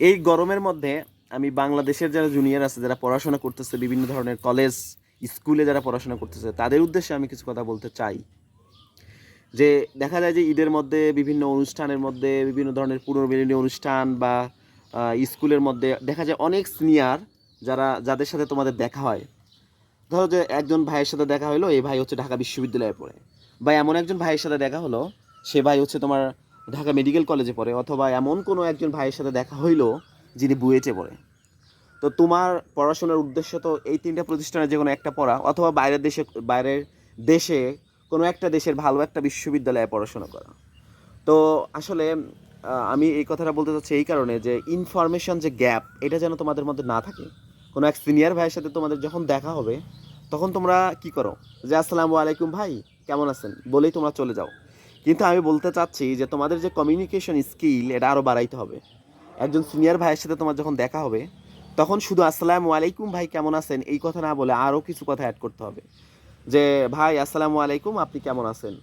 এই গরমের মধ্যে আমি বাংলাদেশের যারা জুনিয়র আছে, যারা পড়াশোনা করতেছে বিভিন্ন ধরনের কলেজ স্কুলে যারা পড়াশোনা করতেছে, তাদের উদ্দেশ্যে আমি কিছু কথা বলতে চাই। যে দেখা যায় যে ঈদের মধ্যে বিভিন্ন অনুষ্ঠানের মধ্যে বিভিন্ন ধরনের পুনর্মিলনী অনুষ্ঠান বা স্কুলের মধ্যে দেখা যায় অনেক সিনিয়র যাদের সাথে তোমাদের দেখা হয়। ধরো যে একজন ভাইয়ের সাথে দেখা হলো, এই ভাই হচ্ছে ঢাকা বিশ্ববিদ্যালয়ে পড়ে, বা এমন একজন ভাইয়ের সাথে দেখা হলো, সে ভাই হচ্ছে তোমার ঢাকা মেডিকেল কলেজে পড়ে, অথবা এমন কোনো একজন ভাইয়ের সাথে দেখা হইলো যিনি বুয়েটে পড়ে। তো তোমার পড়াশোনার উদ্দেশ্য তো এই তিনটা প্রতিষ্ঠানে যে কোনো একটা পড়া, অথবা বাইরের দেশে কোনো একটা দেশের ভালো একটা বিশ্ববিদ্যালয়ে পড়াশোনা করা। তো আসলে আমি এই কথাটা বলতে চাচ্ছি এই কারণে যে ইনফরমেশন যে গ্যাপ, এটা যেন তোমাদের মধ্যে না থাকে। কোনো এক সিনিয়র ভাইয়ের সাথে তোমাদের যখন দেখা হবে, তখন তোমরা কি করো, যে আসসালামু আলাইকুম ভাই, কেমন আছেন বলেই তোমরা চলে যাও। কিন্তু আমি বলতে চাচ্ছি যে তোমাদের যে কমিউনিকেশন স্কিল, এটা আরও বাড়াইতে হবে। একজন সিনিয়র ভাইয়ের সাথে তোমার যখন দেখা হবে, তখন শুধু আসসালামু আলাইকুম ভাই কেমন আছেন এই কথা না বলে আরও কিছু কথা অ্যাড করতে হবে। যে ভাই আসসালামু আলাইকুম, আপনি কেমন আছেন।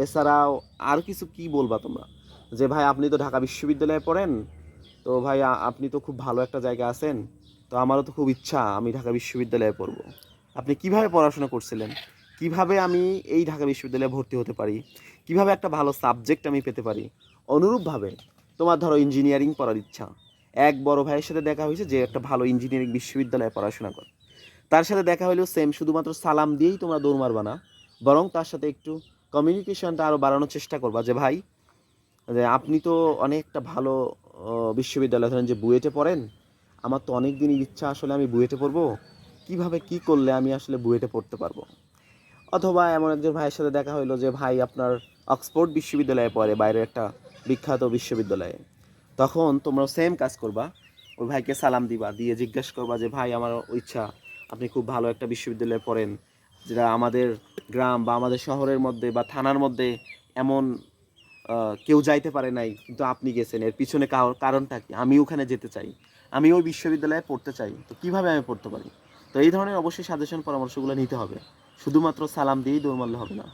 এছাড়াও আর কিছু কি বলবা তোমরা, যে ভাই আপনি তো ঢাকা বিশ্ববিদ্যালয়ে পড়েন, তো ভাই আপনি তো খুব ভালো একটা জায়গা আছেন, তো আমারও তো খুব ইচ্ছা আমি ঢাকা বিশ্ববিদ্যালয়ে পড়ব। আপনি কিভাবে পড়াশোনা করছিলেন, কিভাবে আমি এই ঢাকা বিশ্ববিদ্যালয়ে ভর্তি হতে পারি, কিভাবে একটা ভালো সাবজেক্ট আমি পেতে পারি। অনুরূপভাবে তোমার ধরো ইঞ্জিনিয়ারিং পড়ার ইচ্ছা, এক বড় ভাইয়ের সাথে দেখা হয়েছে যে একটা ভালো ইঞ্জিনিয়ারিং বিশ্ববিদ্যালয়ে পড়াশোনা করে, তার সাথে দেখা হলেও সেম শুধুমাত্র সালাম দিয়েই তোমরা দৌড় মারবা না, বরং তার সাথে একটু কমিউনিকেশনটা আরও বাড়ানোর চেষ্টা করবা। যে ভাই, যে আপনি তো অনেকটা ভালো বিশ্ববিদ্যালয়, ধরেন যে বুয়েটে পড়েন, আমার তো অনেক দিনই ইচ্ছা আসলে আমি বুয়েটে পড়বো, কিভাবে কি করলে আমি আসলে বুয়েটে পড়তে পারবো। অথবা এমন একজন ভাইয়ের সাথে দেখা হলো যে ভাই আপনার অক্সফোর্ড বিশ্ববিদ্যালয়ে পড়ে, বাইরের একটা বিখ্যাত বিশ্ববিদ্যালয়ে, তখন তোমরা সেম কাজ করবা। ওই ভাইকে সালাম দিবা, দিয়ে জিজ্ঞেস করবা যে ভাই আমার ইচ্ছা আপনি খুব ভালো একটা বিশ্ববিদ্যালয়ে পড়েন, যেটা আমাদের গ্রাম বা আমাদের শহরের মধ্যে বা থানার মধ্যে এমন কেউ যাইতে পারে নাই, কিন্তু আপনি গেছেন, এর পিছনে কারণটা কি, আমি ওখানে যেতে চাই, আমি ওই বিশ্ববিদ্যালয়ে পড়তে চাই, তো কীভাবে আমি পড়তে পারি। তো এই ধরনের অবশ্যই সাজেশন পরামর্শগুলো নিতে হবে, শুধুমাত্র সালাম দিয়েই দৌড় মারলে হবে না।